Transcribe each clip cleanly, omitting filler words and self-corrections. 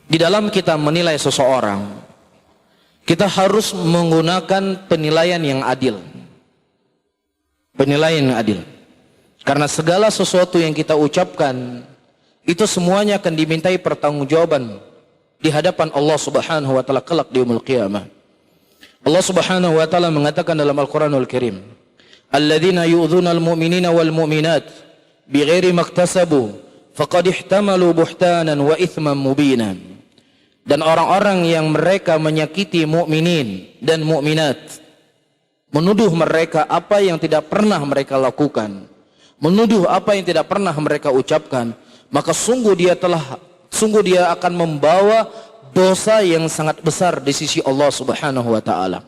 Di dalam kita menilai seseorang, kita harus menggunakan penilaian yang adil. Penilaian yang adil. Karena segala sesuatu yang kita ucapkan, itu semuanya akan dimintai pertanggungjawaban di hadapan Allah Subhanahu wa taala kelak di yaumul qiyamah. Allah Subhanahu wa taala mengatakan dalam Al-Qur'anul Karim, "Alladzina yu'dzunal mu'minina wal mu'minat bighairi maktasabu faqad ihtamalu buhtanan wa itsman mubinan." Dan orang-orang yang mereka menyakiti mukminin dan mukminat, menuduh mereka apa yang tidak pernah mereka lakukan, menuduh apa yang tidak pernah mereka ucapkan, maka sungguh dia akan membawa dosa yang sangat besar di sisi Allah Subhanahu wa taala.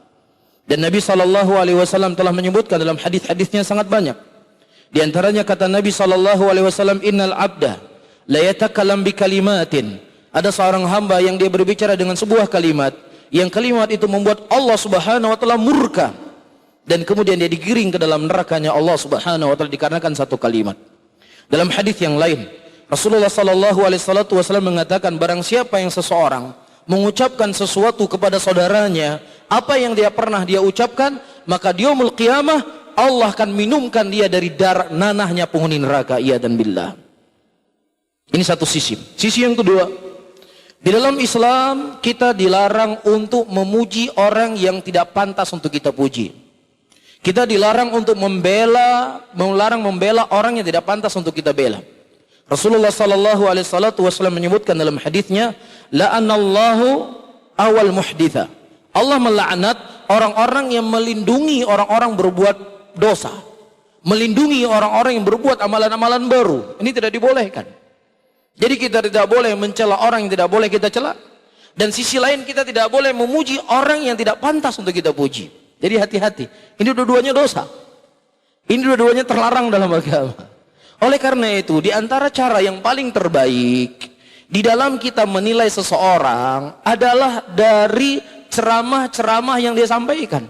Dan Nabi sallallahu alaihi wasallam telah menyebutkan dalam hadis-hadisnya sangat banyak. Di antaranya kata Nabi sallallahu alaihi wasallam, "Innal 'abda la yatakallam bi kalimatin." Ada seorang hamba yang dia berbicara dengan sebuah kalimat, yang kalimat itu membuat Allah Subhanahu wa taala murka, dan kemudian dia digiring ke dalam nerakanya Allah Subhanahu wa taala dikarenakan satu kalimat. Dalam hadis yang lain, Rasulullah sallallahu alaihi wasallam mengatakan, barang siapa yang seseorang mengucapkan sesuatu kepada saudaranya apa yang dia pernah dia ucapkan, maka di yaumul qiyamah Allah akan minumkan dia dari darah nanahnya penghuni neraka. Iya dan billah. Ini satu sisi. Sisi yang kedua, di dalam Islam kita dilarang untuk memuji orang yang tidak pantas untuk kita puji. Kita dilarang untuk melarang membela orang yang tidak pantas untuk kita bela. Rasulullah sallallahu alaihi wasallam menyebutkan dalam hadisnya, la'anallahu awal muhditha. Allah melaknat orang-orang yang melindungi orang-orang berbuat dosa, melindungi orang-orang yang berbuat amalan-amalan baru. Ini tidak dibolehkan. Jadi kita tidak boleh mencela orang yang tidak boleh kita cela, dan sisi lain kita tidak boleh memuji orang yang tidak pantas untuk kita puji. Jadi hati-hati. Ini dua-duanya dosa. Ini dua-duanya terlarang dalam agama. Oleh karena itu, di antara cara yang paling terbaik di dalam kita menilai seseorang adalah dari ceramah-ceramah yang dia sampaikan.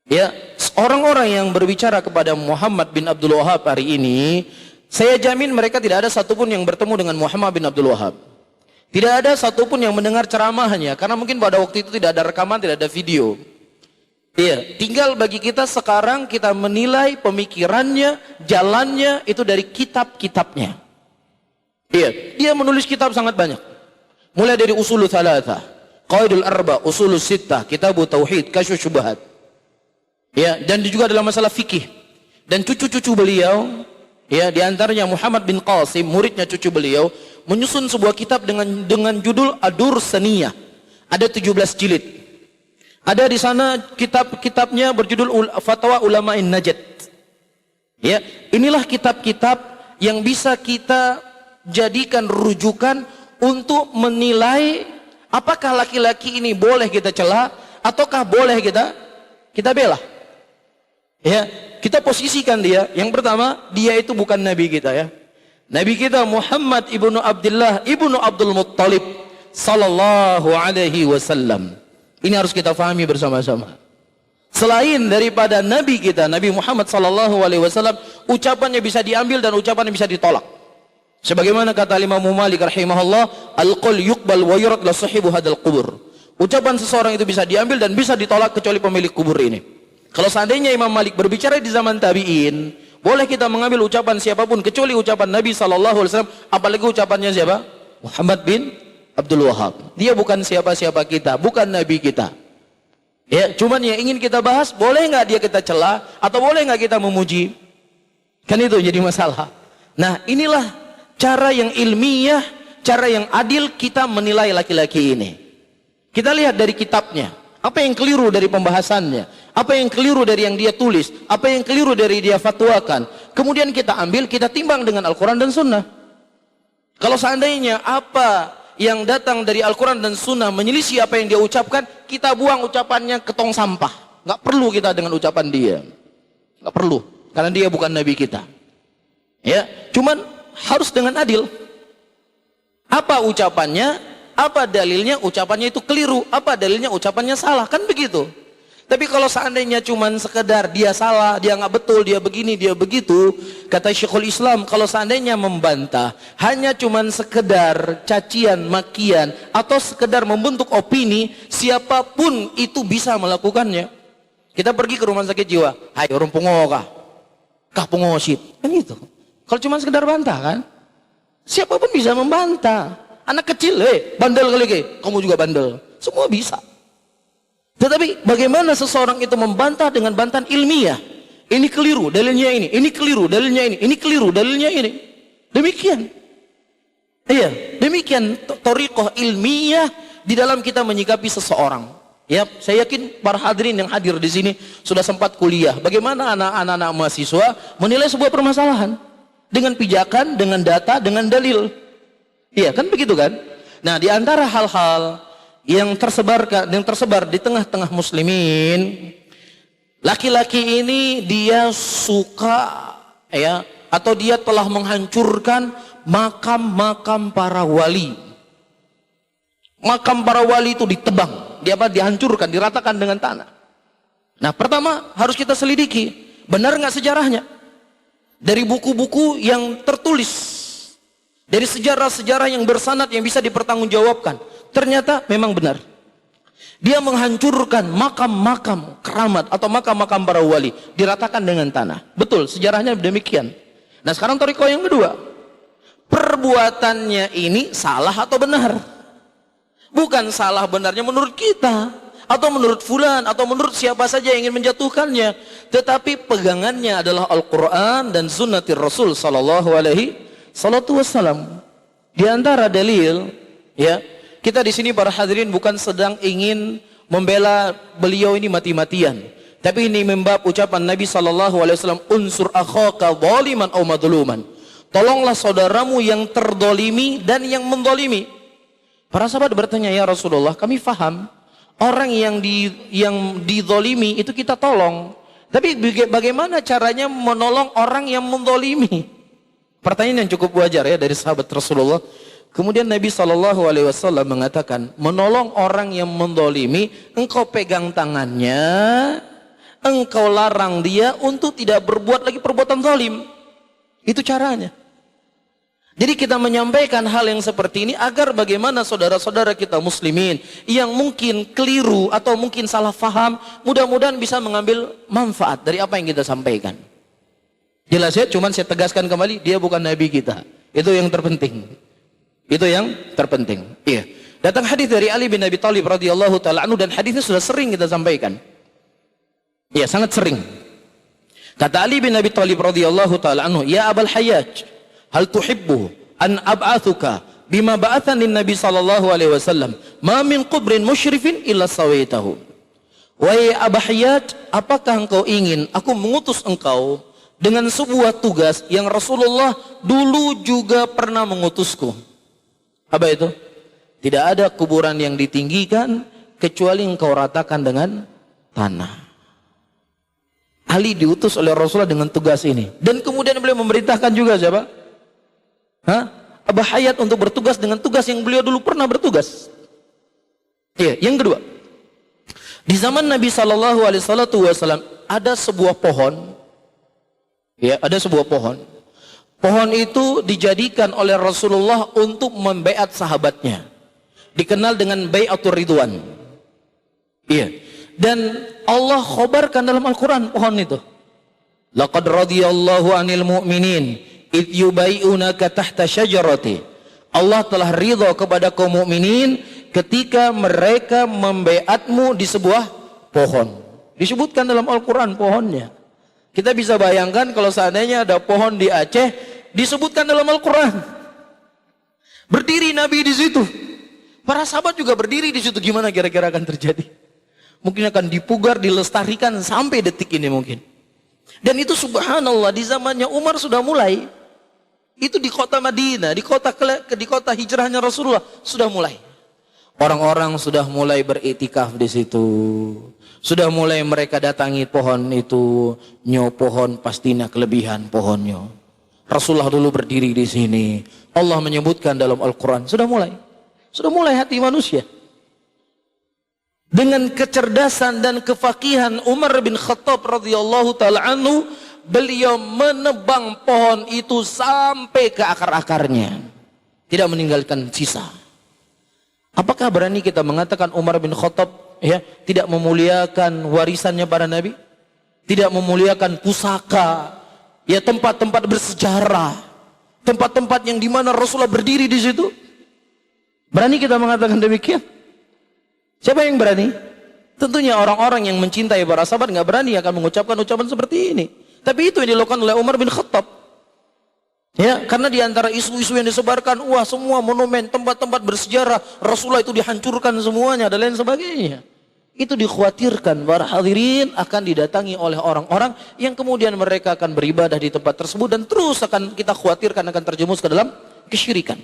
Ya, orang-orang yang berbicara kepada Muhammad bin Abdul Wahhab hari ini, saya jamin mereka tidak ada satupun yang bertemu dengan Muhammad bin Abdul Wahhab. Tidak ada satupun yang mendengar ceramahnya, karena mungkin pada waktu itu tidak ada rekaman, tidak ada video. Iya, tinggal bagi kita sekarang kita menilai pemikirannya, jalannya itu dari kitab-kitabnya. Iya, dia menulis kitab sangat banyak. Mulai dari Ushulul Tsalatsa, Qawaidul Arba, Ushulus Sittah, Kitabut Tauhid, Kasyfus Syubhat. Ya, dan juga dalam masalah fikih. Dan cucu-cucu beliau, ya, di antaranya Muhammad bin Qasim, muridnya cucu beliau, menyusun sebuah kitab dengan judul Ad-Durrus Saniyah. Ada 17 jilid. Ada di sana kitab-kitabnya berjudul Fatwa Ulama'in Najd. Ya, inilah kitab-kitab yang bisa kita jadikan rujukan untuk menilai apakah laki-laki ini boleh kita cela ataukah boleh kita bela. Ya, kita posisikan dia. Yang pertama, dia itu bukan nabi kita, ya. Nabi kita Muhammad ibnu Abdullah ibnu Abdul Muttalib sallallahu alaihi wasallam. Ini harus kita fahami bersama-sama. Selain daripada nabi kita, Nabi Muhammad sallallahu alaihi wasallam, ucapannya bisa diambil dan ucapannya bisa ditolak. Sebagaimana kata Imam Malik rahimahullah, al-qaul yuqbal wa yurad la sahibu hadzal qubur. Ucapan seseorang itu bisa diambil dan bisa ditolak kecuali pemilik kubur ini. Kalau seandainya Imam Malik berbicara di zaman tabi'in, boleh kita mengambil ucapan siapapun kecuali ucapan Nabi sallallahu alaihi wasallam, apalagi ucapannya siapa? Muhammad bin Abdul Wahhab. Dia bukan siapa-siapa kita, bukan nabi kita. Ya, cuman yang ingin kita bahas, boleh nggak dia kita cela atau boleh nggak kita memuji? Kan itu jadi masalah. Nah, inilah cara yang ilmiah, cara yang adil kita menilai laki-laki ini. Kita lihat dari kitabnya, apa yang keliru dari pembahasannya, apa yang keliru dari yang dia tulis, apa yang keliru dari dia fatwakan. Kemudian kita ambil, kita timbang dengan Al-Quran dan Sunnah. Kalau seandainya apa yang datang dari Al-Quran dan Sunnah menyelisih apa yang dia ucapkan, kita buang ucapannya ke tong sampah. Nggak perlu kita dengan ucapan dia. Nggak perlu, karena dia bukan nabi kita. Ya, cuman harus dengan adil. Apa ucapannya, apa dalilnya ucapannya itu keliru, apa dalilnya ucapannya salah, kan begitu. Tapi kalau seandainya cuman sekedar dia salah, dia nggak betul, dia begini, dia begitu, kata Syekhul Islam, kalau seandainya membantah hanya cuman sekedar cacian, makian, atau sekedar membentuk opini, siapapun itu bisa melakukannya. Kita pergi ke rumah sakit jiwa, hai orang pungo kah pungosit, kan itu. Kalau cuma sekedar bantah kan, siapapun bisa membantah. Anak kecil, bandel kali kamu juga bandel, semua bisa. Tetapi bagaimana seseorang itu membantah dengan bantahan ilmiah? Ini keliru, dalilnya ini keliru, dalilnya ini keliru, dalilnya ini. Demikian. Iya, demikian thariqah ilmiah di dalam kita menyikapi seseorang. Ya, saya yakin para hadirin yang hadir di sini sudah sempat kuliah. Bagaimana anak-anak mahasiswa menilai sebuah permasalahan dengan pijakan, dengan data, dengan dalil. Iya, kan begitu kan? Nah, di antara hal-hal yang tersebar di tengah-tengah muslimin, laki-laki ini dia suka ya, atau dia telah menghancurkan makam-makam para wali. Makam para wali itu ditebang, dihancurkan, diratakan dengan tanah. Nah, pertama harus kita selidiki, benar nggak sejarahnya? Dari buku-buku yang tertulis, dari sejarah-sejarah yang bersanad yang bisa dipertanggungjawabkan. Ternyata memang benar. Dia menghancurkan makam-makam keramat atau makam-makam para wali, diratakan dengan tanah. Betul, sejarahnya demikian. Nah, sekarang thariqah yang kedua. Perbuatannya ini salah atau benar? Bukan salah benarnya menurut kita, atau menurut fulan, atau menurut siapa saja yang ingin menjatuhkannya. Tetapi pegangannya adalah Al-Quran dan sunnatir Rasul sallallahu alaihi wasallam. Di antara dalil, ya, kita di sini para hadirin bukan sedang ingin membela beliau ini mati-matian, tapi ini membab ucapan Nabi sallallahu alaihi wasallam, unsur akhaka zaliman aw madluman. Tolonglah saudaramu yang terdolimi dan yang mendolimi. Para sahabat bertanya, ya Rasulullah, kami faham orang yang didolimi itu kita tolong, tapi bagaimana caranya menolong orang yang mendolimi? Pertanyaan yang cukup wajar ya dari sahabat Rasulullah. Kemudian Nabi SAW mengatakan, menolong orang yang mendolimi, engkau pegang tangannya, engkau larang dia untuk tidak berbuat lagi perbuatan zalim. Itu caranya. Jadi kita menyampaikan hal yang seperti ini agar bagaimana saudara-saudara kita muslimin yang mungkin keliru atau mungkin salah faham, mudah-mudahan bisa mengambil manfaat dari apa yang kita sampaikan. Jelas ya, cuman saya tegaskan kembali, dia bukan Nabi kita. Itu yang terpenting. Itu yang terpenting. Iya. Datang hadis dari Ali bin Abi Thalib radhiyallahu taala anhu, dan hadisnya sudah sering kita sampaikan. Iya, sangat sering. Kata Ali bin Abi Thalib radhiyallahu taala anhu, "Ya Abul Hayyaj, hal tuhibbu an ab'athuka bima ba'athani Nabi sallallahu alaihi wasallam, ma min qubrin musyrifin illa sawaitahu." Wahai Abu Hayyaj, apakah engkau ingin aku mengutus engkau dengan sebuah tugas yang Rasulullah dulu juga pernah mengutusku? Apa itu? Tidak ada kuburan yang ditinggikan kecuali engkau ratakan dengan tanah. Ali diutus oleh Rasulullah dengan tugas ini, dan kemudian beliau memerintahkan juga siapa? Abu Hayyaj untuk bertugas dengan tugas yang beliau dulu pernah bertugas. Iya, yang kedua. Di zaman Nabi sallallahu alaihi wasallam ada sebuah pohon. Ya, ada sebuah pohon. Pohon itu dijadikan oleh Rasulullah untuk membaiat sahabatnya. Dikenal dengan bai'atur ridwan. Iya. Dan Allah khobarkan dalam Al-Quran pohon itu. Laqad radiyallahu anil mu'minin id yubai'unaka tahta syajarati. Allah telah ridha kepada kaum mukminin ketika mereka membaiatmu di sebuah pohon. Disebutkan dalam Al-Quran pohonnya. Kita bisa bayangkan kalau seandainya ada pohon di Aceh, disebutkan dalam Al-Quran. Berdiri Nabi di situ. Para sahabat juga berdiri di situ. Gimana kira-kira akan terjadi? Mungkin akan dipugar, dilestarikan sampai detik ini mungkin. Dan itu subhanallah di zamannya Umar sudah mulai. Itu di kota Madinah, di kota hijrahnya Rasulullah sudah mulai. Orang-orang sudah mulai beriktikaf di situ. Sudah mulai mereka datangi pohon itu. Nyo pohon pastinya kelebihan pohonnya. Rasulullah dulu berdiri di sini. Allah menyebutkan dalam Al-Quran. Sudah mulai hati manusia. Dengan kecerdasan dan kefakihan Umar bin Khattab radhiyallahu taala anhu, beliau menebang pohon itu sampai ke akar-akarnya, tidak meninggalkan sisa. Apakah berani kita mengatakan Umar bin Khattab tidak memuliakan warisannya para nabi, tidak memuliakan pusaka, tempat-tempat bersejarah, tempat-tempat yang dimana Rasulullah berdiri di situ? Berani kita mengatakan demikian? Siapa yang berani? Tentunya orang-orang yang mencintai para sahabat nggak berani akan mengucapkan ucapan seperti ini. Tapi itu yang dilakukan oleh Umar bin Khattab. Karena di antara isu-isu yang disebarkan, semua monumen, tempat-tempat bersejarah Rasulullah itu dihancurkan semuanya dan lain sebagainya. Itu dikhawatirkan para hadirin akan didatangi oleh orang-orang yang kemudian mereka akan beribadah di tempat tersebut dan terus akan kita khawatirkan akan terjerumus ke dalam kesyirikan.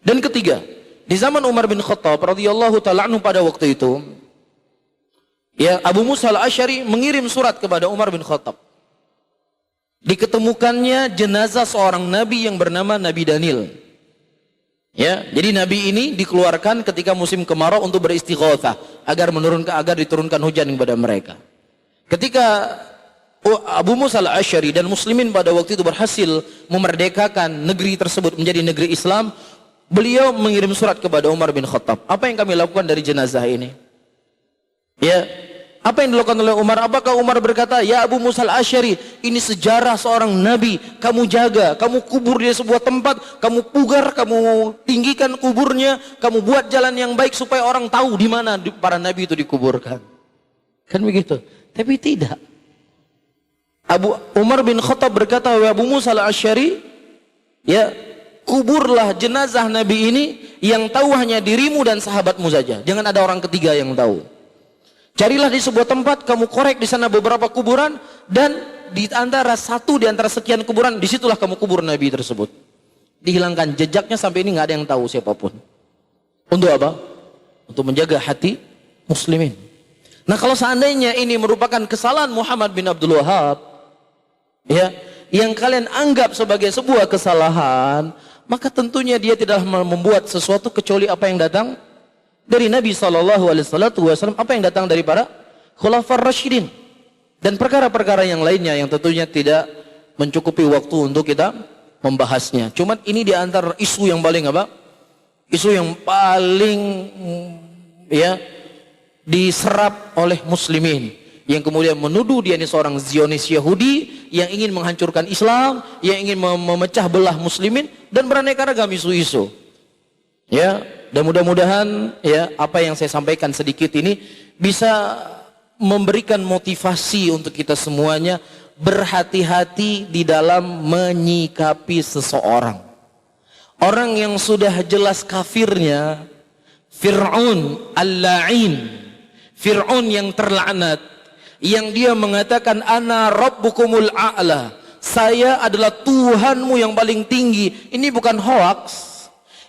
Dan ketiga, di zaman Umar bin Khattab radhiyallahu taala anhu pada waktu itu, Abu Musa al-Asy'ari mengirim surat kepada Umar bin Khattab. Diketemukannya jenazah seorang nabi yang bernama Nabi Daniel. Jadi nabi ini dikeluarkan ketika musim kemarau untuk beristighatsah agar diturunkan hujan kepada mereka. Ketika Abu Musa al-Asy'ari dan muslimin pada waktu itu berhasil memerdekakan negeri tersebut menjadi negeri Islam, beliau mengirim surat kepada Umar bin Khattab. Apa yang kami lakukan dari jenazah ini? Apa yang dilakukan oleh Umar? Apakah Umar berkata, ya Abu Musa al-Asy'ari, ini sejarah seorang nabi, kamu jaga, kamu kubur di sebuah tempat, kamu pugar, kamu tinggikan kuburnya, kamu buat jalan yang baik supaya orang tahu di mana para nabi itu dikuburkan. Kan begitu? Tapi tidak. Umar bin Khattab berkata, ya Abu Musa al-Asy'ari, kuburlah jenazah nabi ini, yang tahu hanya dirimu dan sahabatmu saja. Jangan ada orang ketiga yang tahu. Carilah di sebuah tempat, kamu korek di sana beberapa kuburan, dan di antara sekian kuburan, disitulah kamu kubur nabi tersebut. Dihilangkan jejaknya sampai ini nggak ada yang tahu siapapun. Untuk apa? Untuk menjaga hati muslimin. Nah, kalau seandainya ini merupakan kesalahan Muhammad bin Abdul Wahab, yang kalian anggap sebagai sebuah kesalahan, maka tentunya dia tidak membuat sesuatu kecuali apa yang datang dari Nabi SAW, apa yang datang dari para Khulafaur Rasyidin, dan perkara-perkara yang lainnya yang tentunya tidak mencukupi waktu untuk kita membahasnya. Cuman ini di antara isu yang paling isu yang paling diserap oleh muslimin, yang kemudian menuduh dia ini seorang Zionis Yahudi yang ingin menghancurkan Islam, yang ingin memecah belah muslimin dan beraneka ragam isu-isu. Dan mudah-mudahan apa yang saya sampaikan sedikit ini bisa memberikan motivasi untuk kita semuanya berhati-hati di dalam menyikapi seseorang. Orang yang sudah jelas kafirnya, Fir'aun al-la'in, Fir'aun yang terlaknat, yang dia mengatakan ana rabbukumul a'la, saya adalah Tuhanmu yang paling tinggi. Ini bukan hoax.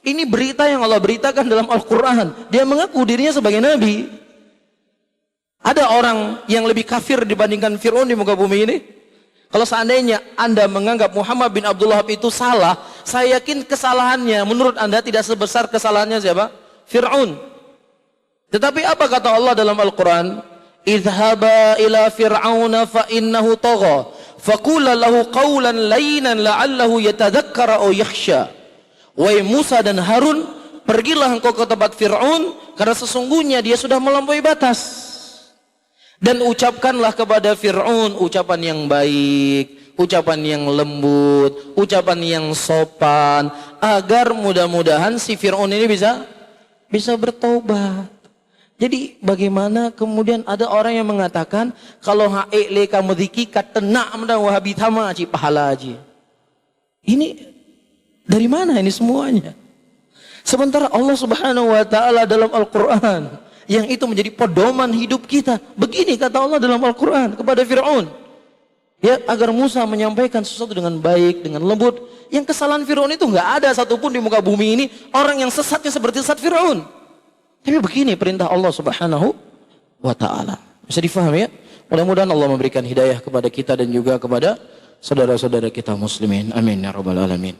Ini berita yang Allah beritakan dalam Al-Quran. Dia mengaku dirinya sebagai nabi. Ada orang yang lebih kafir dibandingkan Fir'aun di muka bumi ini? Kalau seandainya Anda menganggap Muhammad bin Abdul Wahab itu salah, saya yakin kesalahannya menurut Anda tidak sebesar kesalahannya siapa? Fir'aun. Tetapi apa kata Allah dalam Al-Quran? Idhaba ila fir'auna fa innahu tagha faqula lahu qawlan layyinan la'allahu yatadhakkara aw yakhsha. Wahai Musa dan Harun, pergilah engkau ke tempat Fir'aun, karena sesungguhnya dia sudah melampaui batas. Dan ucapkanlah kepada Fir'aun ucapan yang baik, ucapan yang lembut, ucapan yang sopan, agar mudah-mudahan si Fir'aun ini bisa bertobat. Jadi bagaimana kemudian ada orang yang mengatakan kalau haile kamu diki katena amda wahabi thama aji pahala aji. Ini dari mana ini semuanya? Sementara Allah Subhanahu wa taala dalam Al-Qur'an yang itu menjadi pedoman hidup kita. Begini kata Allah dalam Al-Qur'an kepada Fir'aun. Agar Musa menyampaikan sesuatu dengan baik, dengan lembut. Yang kesalahan Fir'aun itu enggak ada satupun di muka bumi ini orang yang sesatnya seperti sesat Fir'aun. Tapi begini perintah Allah Subhanahu wa taala. Bisa difahami ya? Mudah-mudahan Allah memberikan hidayah kepada kita dan juga kepada saudara-saudara kita muslimin. Amin ya rabbal alamin.